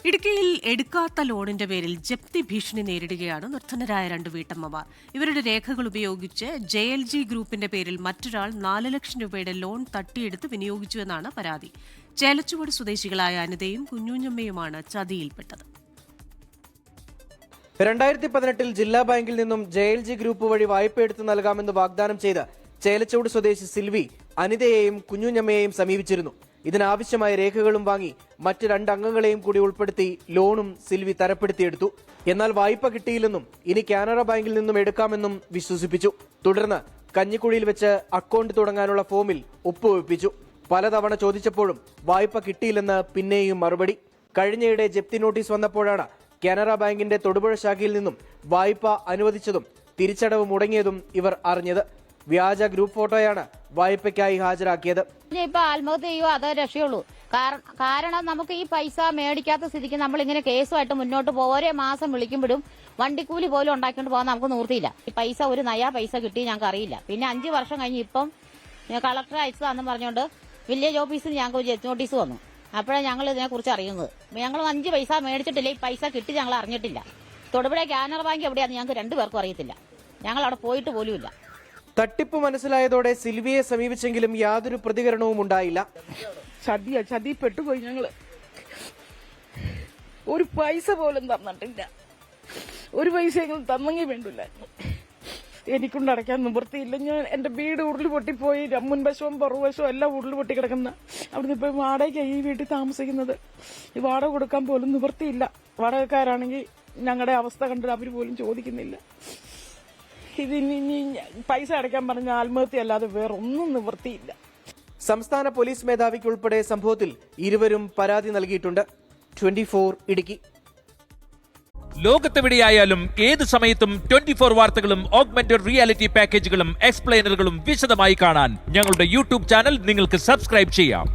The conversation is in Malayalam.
ഇടുക്കിയിൽ എടുക്കാത്ത ലോണിന്റെ പേരിൽ ജപ്തി ഭീഷണി നേരിടുകയാണ് നിർധനരായ 2 വീട്ടമ്മമാർ. ഇവരുടെ രേഖകൾ ഉപയോഗിച്ച് JLG ഗ്രൂപ്പിന്റെ പേരിൽ മറ്റൊരാൾ 4 ലക്ഷം രൂപയുടെ ലോൺ തട്ടിയെടുത്ത് വിനിയോഗിച്ചുവെന്നാണ് പരാതി. ചേലച്ചുവട് സ്വദേശികളായ അനിതയും കുഞ്ഞുഞ്ഞമ്മയുമാണ് ചതിയിൽപ്പെട്ടത്. 2018 ജില്ലാ ബാങ്കിൽ നിന്നും JLG ഗ്രൂപ്പ് വഴി വായ്പ എടുത്ത് നൽകാമെന്ന് വാഗ്ദാനം ചെയ്ത് ചേലച്ചുവട് സ്വദേശി സിൽവി അനിതയെയും കുഞ്ഞുഞ്ഞമ്മയെയും സമീപിച്ചിരുന്നു. ഇതിനാവശ്യമായ രേഖകളും വാങ്ങി മറ്റ് 2 അംഗങ്ങളെയും കൂടി ഉൾപ്പെടുത്തി ലോണും സിൽവി തരപ്പെടുത്തിയെടുത്തു. എന്നാൽ വായ്പ കിട്ടിയില്ലെന്നും ഇനി കാനറ ബാങ്കിൽ നിന്നും എടുക്കാമെന്നും വിശ്വസിപ്പിച്ചു. തുടർന്ന് കഞ്ഞിക്കുഴിയിൽ വെച്ച് അക്കൗണ്ട് തുടങ്ങാനുള്ള ഫോമിൽ ഒപ്പുവെപ്പിച്ചു. പലതവണ ചോദിച്ചപ്പോഴും വായ്പ കിട്ടിയില്ലെന്ന് പിന്നെയും മറുപടി. കഴിഞ്ഞയിടെ ജപ്തി നോട്ടീസ് വന്നപ്പോഴാണ് കാനറ ബാങ്കിന്റെ തൊടുപുഴ ശാഖയിൽ നിന്നും വായ്പ അനുവദിച്ചതും തിരിച്ചടവ് മുടങ്ങിയതും ഇവർ അറിഞ്ഞത്. വ്യാജ ഗ്രൂപ്പ് ഫോട്ടോയാണ് വായ്പയ്ക്കായി ഹാജരാക്കിയത്. ഇപ്പൊ ആത്മഹത്യ ചെയ്യുവോ അതോ രക്ഷയുള്ളൂ. കാരണം നമുക്ക് ഈ പൈസ മേടിക്കാത്ത സ്ഥിതിക്ക് നമ്മൾ ഇങ്ങനെ കേസുമായിട്ട് മുന്നോട്ട് പോകും. ഓരോ മാസം വിളിക്കുമ്പോഴും വണ്ടിക്കൂലി പോലും ഉണ്ടാക്കിക്കൊണ്ട് പോകാൻ നമുക്ക് നിവൃത്തിയില്ല. ഈ പൈസ ഒരു നയാ പൈസ കിട്ടി ഞങ്ങൾക്ക് അറിയില്ല. പിന്നെ 5 വർഷം കഴിഞ്ഞ് ഇപ്പം കളക്ടർ അയച്ചതാണെന്ന് പറഞ്ഞുകൊണ്ട് വില്ലേജ് ഓഫീസിൽ ഞങ്ങൾക്ക് ഒരു ജപ്തി നോട്ടീസ് വന്നു. അപ്പോഴാണ് ഞങ്ങൾ ഇതിനെക്കുറിച്ച് അറിയുന്നത്. ഞങ്ങൾ 5 പൈസ മേടിച്ചിട്ടില്ല, ഈ പൈസ കിട്ടി ഞങ്ങൾ അറിഞ്ഞിട്ടില്ല. തൊടുപുഴ കാനറ ബാങ്ക് എവിടെയാണെന്ന് ഞങ്ങൾക്ക് 2 പേർക്കും അറിയത്തില്ല. ഞങ്ങൾ അവിടെ പോയിട്ട് പോലുമില്ല. തട്ടിപ്പ് മനസ്സിലായതോടെ സിൽവിയെ സമീപിച്ചെങ്കിലും യാതൊരു പ്രതികരണവും ഉണ്ടായില്ല. ചതി പെട്ടുപോയി. ഞങ്ങള് ഒരു പൈസ പോലും തന്നിട്ടില്ല. ഒരു പൈസയെങ്കിലും തന്നെങ്കിൽ വേണ്ടില്ല. എനിക്കൊണ്ട് അടയ്ക്കാൻ നിവൃത്തിയില്ല. ഞാൻ എന്റെ വീട് ഉരുള് പൊട്ടിപ്പോയി. മുൻവശവും പുറകുവശവും എല്ലാം ഉരുള് പൊട്ടി കിടക്കുന്ന. അവിടുന്ന് ഇപ്പൊ വാടക ഈ വീട്ടിൽ താമസിക്കുന്നത്. ഈ വാടക കൊടുക്കാൻ പോലും നിവൃത്തിയില്ല. വാടകക്കാരാണെങ്കിൽ ഞങ്ങളുടെ അവസ്ഥ കണ്ടിട്ട് അവർ പോലും ചോദിക്കുന്നില്ല. ഇതിനി പൈസ അടയ്ക്കാൻ പറഞ്ഞ ആത്മഹത്യ അല്ലാതെ വേറൊന്നും നിവൃത്തിയില്ല. സംസ്ഥാന പോലീസ് മേധാവിക്ക് ഉൾപ്പെടെ സംഭവത്തിൽ ഇരുവരും പരാതി നൽകിയിട്ടുണ്ട്. 24 ഇടുക്കി. ലോകത്തെവിടെയായാലും ഏത് സമയത്തും 24 വാർത്തകളും ഓഗ്മെന്റഡ് റിയാലിറ്റി പാക്കേജുകളും എക്സ്പ്ലെയിനറുകളും വിശദമായി കാണാൻ ഞങ്ങളുടെ YouTube ചാനൽ നിങ്ങൾക്ക് സബ്സ്ക്രൈബ് ചെയ്യാം.